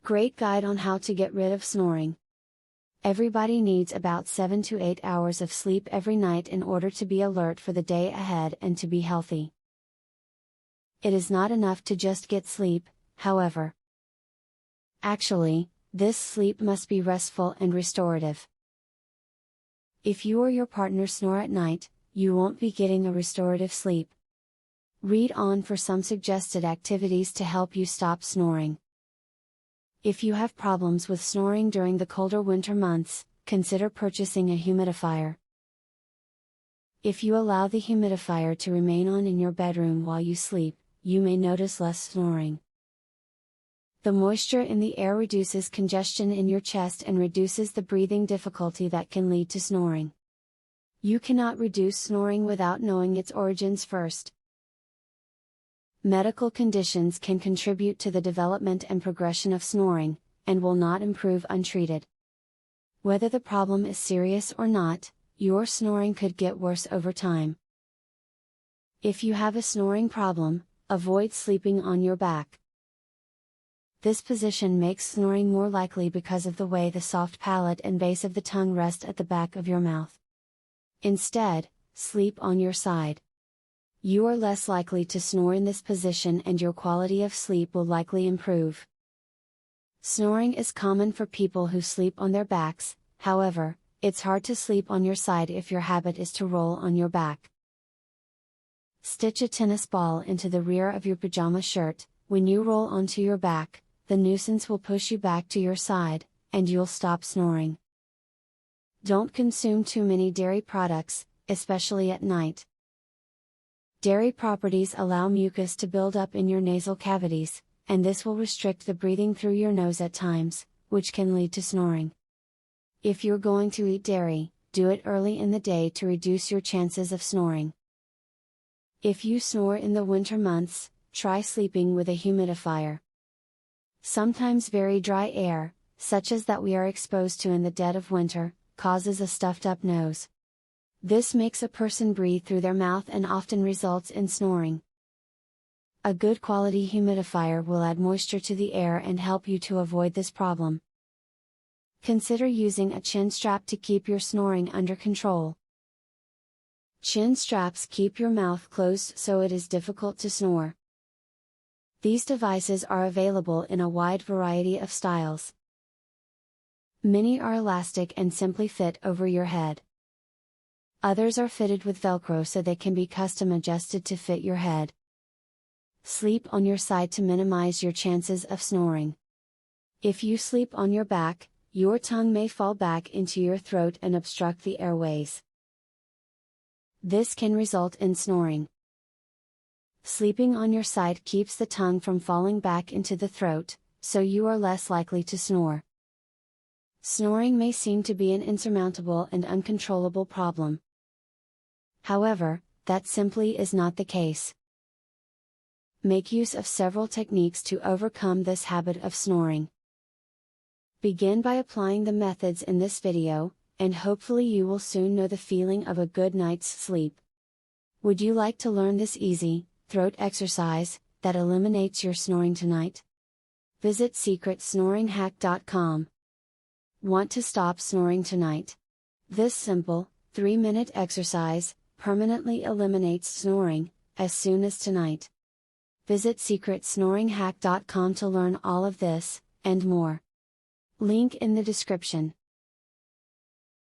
Great guide on how to get rid of snoring. Everybody needs about 7 to 8 hours of sleep every night in order to be alert for the day ahead and to be healthy. It is not enough to just get sleep, however. Actually, this sleep must be restful and restorative. If you or your partner snore at night, you won't be getting a restorative sleep. Read on for some suggested activities to help you stop snoring. If you have problems with snoring during the colder winter months, consider purchasing a humidifier. If you allow the humidifier to remain on in your bedroom while you sleep, you may notice less snoring. The moisture in the air reduces congestion in your chest and reduces the breathing difficulty that can lead to snoring. You cannot reduce snoring without knowing its origins first. Medical conditions can contribute to the development and progression of snoring, and will not improve untreated. Whether the problem is serious or not, your snoring could get worse over time. If you have a snoring problem, avoid sleeping on your back. This position makes snoring more likely because of the way the soft palate and base of the tongue rest at the back of your mouth. Instead, sleep on your side. You are less likely to snore in this position and your quality of sleep will likely improve. Snoring is common for people who sleep on their backs, however, it's hard to sleep on your side if your habit is to roll on your back. Stitch a tennis ball into the rear of your pajama shirt. When you roll onto your back, the nuisance will push you back to your side, and you'll stop snoring. Don't consume too many dairy products, especially at night. Dairy properties allow mucus to build up in your nasal cavities, and this will restrict the breathing through your nose at times, which can lead to snoring. If you're going to eat dairy, do it early in the day to reduce your chances of snoring. If you snore in the winter months, try sleeping with a humidifier. Sometimes very dry air, such as that we are exposed to in the dead of winter, causes a stuffed up nose. This makes a person breathe through their mouth and often results in snoring. A good quality humidifier will add moisture to the air and help you to avoid this problem. Consider using a chin strap to keep your snoring under control. Chin straps keep your mouth closed so it is difficult to snore. These devices are available in a wide variety of styles. Many are elastic and simply fit over your head. Others are fitted with Velcro so they can be custom adjusted to fit your head. Sleep on your side to minimize your chances of snoring. If you sleep on your back, your tongue may fall back into your throat and obstruct the airways. This can result in snoring. Sleeping on your side keeps the tongue from falling back into the throat, so you are less likely to snore. Snoring may seem to be an insurmountable and uncontrollable problem. However, that simply is not the case. Make use of several techniques to overcome this habit of snoring. Begin by applying the methods in this video, and hopefully you will soon know the feeling of a good night's sleep. Would you like to learn this easy, throat exercise, that eliminates your snoring tonight? Visit secretsnoringhack.com. Want to stop snoring tonight? This simple, 3-minute exercise permanently eliminates snoring, as soon as tonight. Visit secretsnoringhack.com to learn all of this, and more. Link in the description.